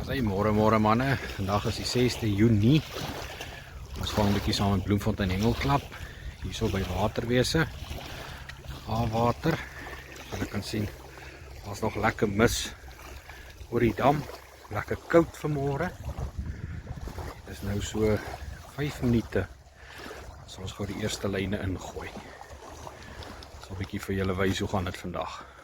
Môre manne, vandag is die 6de Junie. Ons gaan 'n bietjie saam met Bloemfontein Hengelklub hierso by Waterwese. Haarwater. Julle kan sien, daar's nog lekker mis oor die dam. Lekker koud vanmôre. Dis nou so 5 minute. So ons gaan die eerste lyne ingooi. So 'n bietjie vir julle wys hoe gaan dit vandag.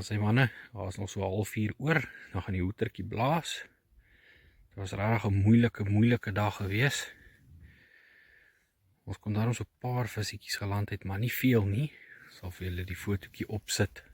Sê manne, daar is nog so 3:30 oor, dan gaan die hoetertjie blaas. Dit was regtig 'n moeilike dag gewees. Ons kon daarom so 'n paar visietjies geland het, maar nie veel nie. Sal vir julle die fotootjie opsit